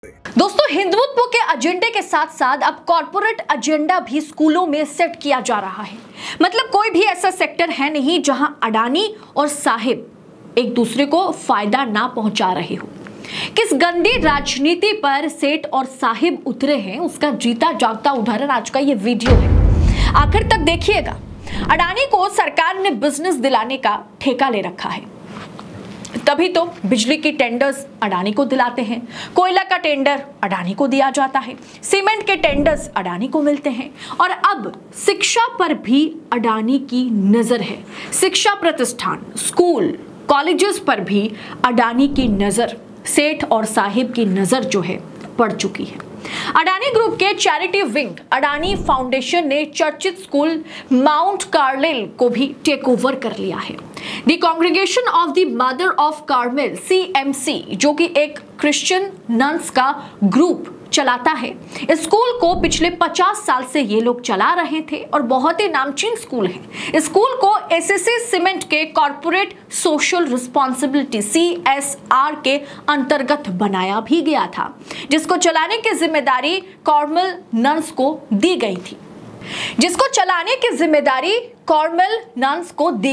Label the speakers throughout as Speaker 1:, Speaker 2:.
Speaker 1: दोस्तों, हिंदुत्व के एजेंडे के साथ साथ अब कॉर्पोरेट एजेंडा भी स्कूलों में सेट किया जा रहा है। मतलब कोई भी ऐसा सेक्टर है नहीं जहां अडानी और साहिब एक दूसरे को फायदा ना पहुंचा रहे हो। किस गंदी राजनीति पर सेठ और साहिब उतरे हैं, उसका जीता जागता उदाहरण आज का ये वीडियो है। आखिर तक देखिएगा। अडानी को सरकार ने बिजनेस दिलाने का ठेका ले रखा है, तभी तो बिजली की टेंडर्स अडानी को दिलाते हैं, कोयला का टेंडर अडानी को दिया जाता है, सीमेंट के टेंडर्स अडानी को मिलते हैं और अब शिक्षा पर भी अडानी की नजर है। शिक्षा प्रतिष्ठान, स्कूल, कॉलेजेस पर भी अडानी की नजर, सेठ और साहिब की नजर जो है पड़ चुकी है। अडानी ग्रुप के चैरिटी विंग अडानी फाउंडेशन ने चर्चित स्कूल माउंट कार्मेल को भी टेक ओवर कर लिया है। The congregation of the mother of Carmel CMC, जो कि एक क्रिश्चियन नन्स का ग्रुप चलाता है। इस स्कूल को पिछले 50 साल से ये लोग चला रहे थे और बहुत ही नामचीन स्कूल है। इस स्कूल को SSC सीमेंट के कॉर्पोरेट सोशल रिस्पॉन्सिबिलिटी CSR के अंतर्गत बनाया भी गया था, जिसको चलाने की जिम्मेदारी कार्मेल नन्स को दी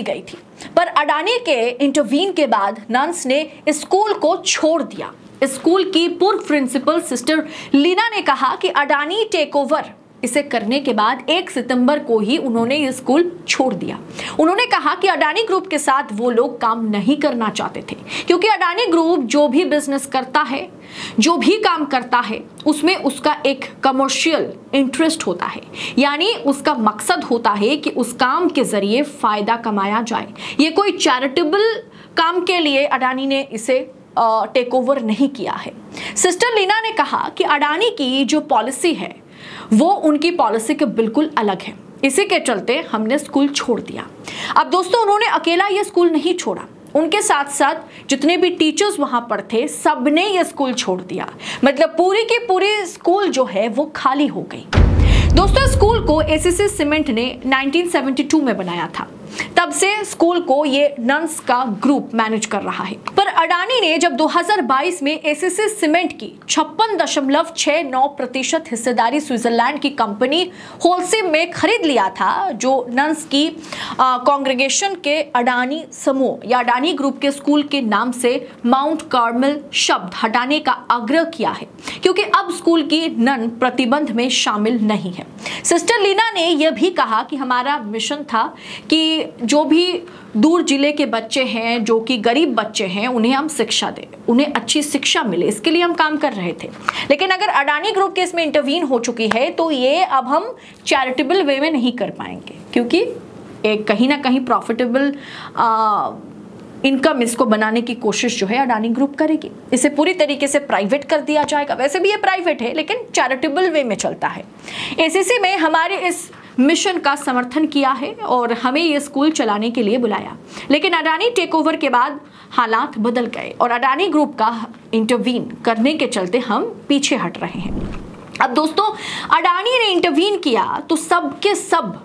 Speaker 1: गई थी। पर अडानी के इंटरवीन के बाद नन्स ने इस स्कूल को छोड़ दिया। स्कूल की पूर्व प्रिंसिपल सिस्टर लीना ने कहा कि अडानी टेक ओवर इसे करने के बाद 1 सितंबर को ही उन्होंने ये स्कूल छोड़ दिया। उन्होंने कहा कि अडानी ग्रुप के साथ वो लोग काम नहीं करना चाहते थे, क्योंकि अडानी ग्रुप जो भी बिजनेस करता है, जो भी काम करता है, उसमें उसका एक कमर्शियल इंटरेस्ट होता है, यानी उसका मकसद होता है कि उस काम के जरिए फायदा कमाया जाए। ये कोई चैरिटेबल काम के लिए अडानी ने इसे टेक ओवर नहीं किया है। सिस्टर लीना ने कहा कि अडानी की जो पॉलिसी है वो उनकी पॉलिसी के बिल्कुल अलग है, इसी के चलते हमने स्कूल छोड़ दिया। अब दोस्तों, उन्होंने अकेला ये स्कूल नहीं छोड़ा, उनके साथ साथ जितने भी टीचर्स वहां पर थे सबने ये स्कूल छोड़ दिया। मतलब पूरी की पूरी स्कूल जो है वो खाली हो गई। दोस्तों, स्कूल को SSC सीमेंट ने 1972 में बनाया था। तब से स्कूल को ये नन्स का ग्रुप मैनेज कर रहा है। पर अडानी ने जब 2022 में SSC सीमेंट की 56.69% हिस्सेदारी स्विट्जरलैंड की कंपनी होलसेल में खरीद लिया था, जो नन्स की कांग्रेगेशन के अडानी समूह या अडानी ग्रुप के स्कूल के नाम से माउंट कार्मेल शब्द हटाने का आग्रह किया है, क्योंकि अब स्कूल की नन प्रतिबंध में शामिल नहीं है। सिस्टर लीना ने यह भी कहा कि हमारा मिशन था कि जो भी दूर जिले के बच्चे हैं, जो कि गरीब बच्चे हैं, उन्हें हम शिक्षा दें, उन्हें अच्छी शिक्षा मिले, इसके लिए हम काम कर रहे थे। लेकिन अगर अडानी ग्रुप के इसमें इंटरवीन हो चुकी है तो ये अब हम चैरिटेबल वे में नहीं कर पाएंगे, क्योंकि एक कहीं ना कहीं प्रॉफिटेबल इनकम इसको बनाने की कोशिश जो है अडानी ग्रुप करेगी। इसे पूरी तरीके से प्राइवेट कर दिया जाएगा। वैसे भी ये प्राइवेट है, लेकिन चैरिटेबल वे में चलता है। SSC में हमारे इस मिशन का समर्थन किया है और हमें ये स्कूल चलाने के लिए बुलाया, लेकिन अडानी टेक ओवर के बाद हालात बदल गए और अडानी ग्रुप का इंटरवीन करने के चलते हम पीछे हट रहे हैं। अब दोस्तों, अडानी ने इंटरवीन किया तो सबके सब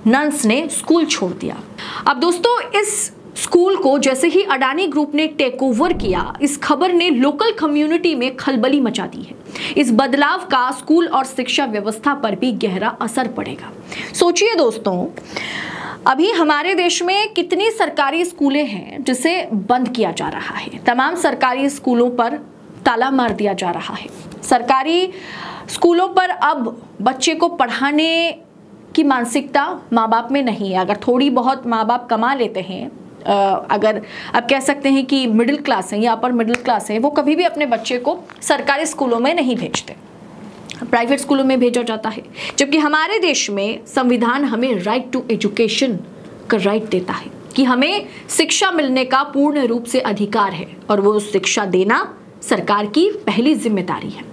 Speaker 1: नन्स ने स्कूल छोड़ दिया। अब दोस्तों, इस स्कूल को जैसे ही अडानी ग्रुप ने टेक ओवर किया, इस खबर ने लोकल कम्युनिटी में खलबली मचा दी है। इस बदलाव का स्कूल और शिक्षा व्यवस्था पर भी गहरा असर पड़ेगा। सोचिए दोस्तों, अभी हमारे देश में कितनी सरकारी स्कूलें हैं जिसे बंद किया जा रहा है। तमाम सरकारी स्कूलों पर ताला मार दिया जा रहा है। सरकारी स्कूलों पर अब बच्चे को पढ़ाने की मानसिकता माँ बाप में नहीं है। अगर थोड़ी बहुत माँ बाप कमा लेते हैं, अगर आप कह सकते हैं कि मिडिल क्लास है या अपर मिडिल क्लास है, वो कभी भी अपने बच्चे को सरकारी स्कूलों में नहीं भेजते, प्राइवेट स्कूलों में भेजा जाता है। जबकि हमारे देश में संविधान हमें राइट टू एजुकेशन का राइट देता है कि हमें शिक्षा मिलने का पूर्ण रूप से अधिकार है और वो शिक्षा देना सरकार की पहली जिम्मेदारी है।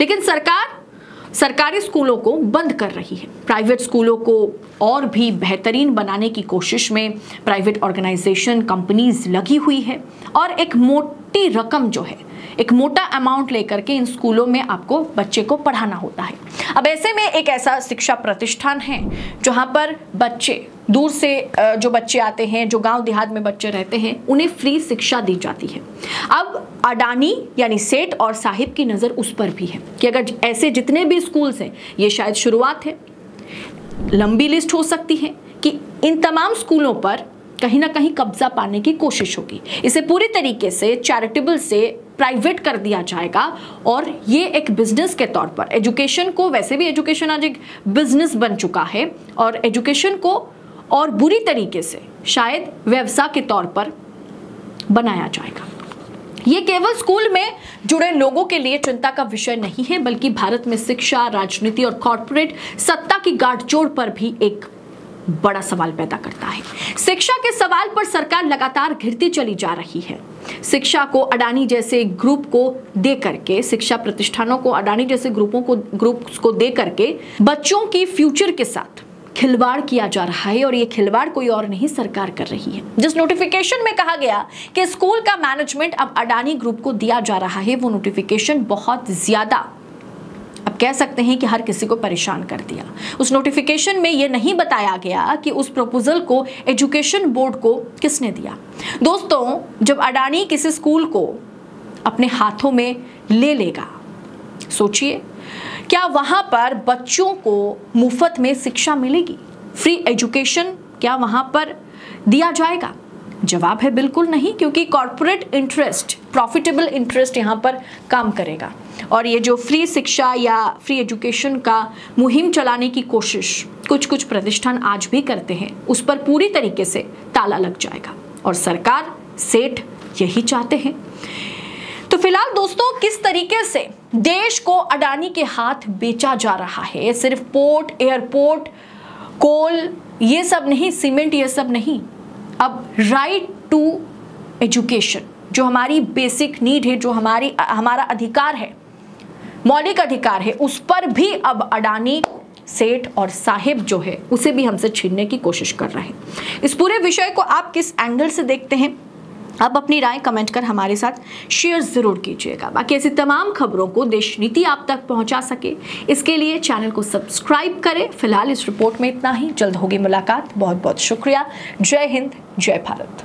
Speaker 1: लेकिन सरकार सरकारी स्कूलों को बंद कर रही है। प्राइवेट स्कूलों को और भी बेहतरीन बनाने की कोशिश में प्राइवेट ऑर्गेनाइजेशन, कंपनीज लगी हुई है और एक मोटी रकम जो है एक मोटा अमाउंट लेकर के इन स्कूलों में आपको बच्चे को पढ़ाना होता है। अब ऐसे में एक ऐसा शिक्षा प्रतिष्ठान है जहां पर बच्चे दूर से जो बच्चे आते हैं, जो गांव देहात में बच्चे रहते हैं, उन्हें फ्री शिक्षा दी जाती है। अब अडानी यानी सेठ और साहिब की नज़र उस पर भी है कि अगर ऐसे जितने भी स्कूल्स हैं, ये शायद शुरुआत है, लंबी लिस्ट हो सकती है कि इन तमाम स्कूलों पर कहीं ना कहीं कब्जा पाने की कोशिश होगी। इसे पूरी तरीके से चैरिटेबल से प्राइवेट कर दिया जाएगा और ये एक बिजनेस के तौर पर एजुकेशन को, वैसे भी एजुकेशन आज एक बिजनेस बन चुका है, और एजुकेशन को और बुरी तरीके से शायद व्यवसाय के तौर पर बनाया जाएगा। ये केवल स्कूल में जुड़े लोगों के लिए चिंता का विषय नहीं है, बल्कि भारत में शिक्षा, राजनीति और कॉर्पोरेट सत्ता की गाठजोड़ पर भी एक बड़ा सवाल पैदा करता है। शिक्षा के सवाल पर सरकार लगातार घिरती चली जा रही है। शिक्षा को अडानी जैसे ग्रुप को दे करके, शिक्षा प्रतिष्ठानों को अडानी जैसे ग्रुप्स को दे करके बच्चों की फ्यूचर के साथ खिलवाड़ किया जा रहा है, और ये खिलवाड़ कोई और नहीं, सरकार कर रही है। जिस नोटिफिकेशन में कहा गया कि स्कूल का मैनेजमेंट अब अडानी ग्रुप को दिया जा रहा है, वो नोटिफिकेशन बहुत ज्यादा, अब कह सकते हैं कि हर किसी को परेशान कर दिया। उस नोटिफिकेशन में यह नहीं बताया गया कि उस प्रपोजल को एजुकेशन बोर्ड को किसने दिया। दोस्तों, जब अडानी किसी स्कूल को अपने हाथों में ले लेगा, सोचिए क्या वहां पर बच्चों को मुफ्त में शिक्षा मिलेगी? फ्री एजुकेशन क्या वहां पर दिया जाएगा? जवाब है बिल्कुल नहीं, क्योंकि कॉर्पोरेट इंटरेस्ट, प्रॉफिटेबल इंटरेस्ट यहां पर काम करेगा। और ये जो फ्री शिक्षा या फ्री एजुकेशन का मुहिम चलाने की कोशिश कुछ प्रतिष्ठान आज भी करते हैं, उस पर पूरी तरीके से ताला लग जाएगा, और सरकार, सेठ यही चाहते हैं। तो फिलहाल दोस्तों, किस तरीके से देश को अडानी के हाथ बेचा जा रहा है, सिर्फ पोर्ट, एयरपोर्ट, कोल, ये सब नहीं, सीमेंट, ये सब नहीं, अब राइट टू एजुकेशन जो हमारी बेसिक नीड है, जो हमारा अधिकार है, मौलिक अधिकार है, उस पर भी अब अडानी सेठ और साहिब जो है उसे भी हमसे छीनने की कोशिश कर रहे हैं। इस पूरे विषय को आप किस एंगल से देखते हैं? आप अपनी राय कमेंट कर हमारे साथ शेयर जरूर कीजिएगा। बाकी ऐसी तमाम खबरों को देश नीति आप तक पहुंचा सके, इसके लिए चैनल को सब्सक्राइब करें। फिलहाल इस रिपोर्ट में इतना ही, जल्द होगी मुलाकात। बहुत बहुत शुक्रिया। जय हिंद, जय भारत।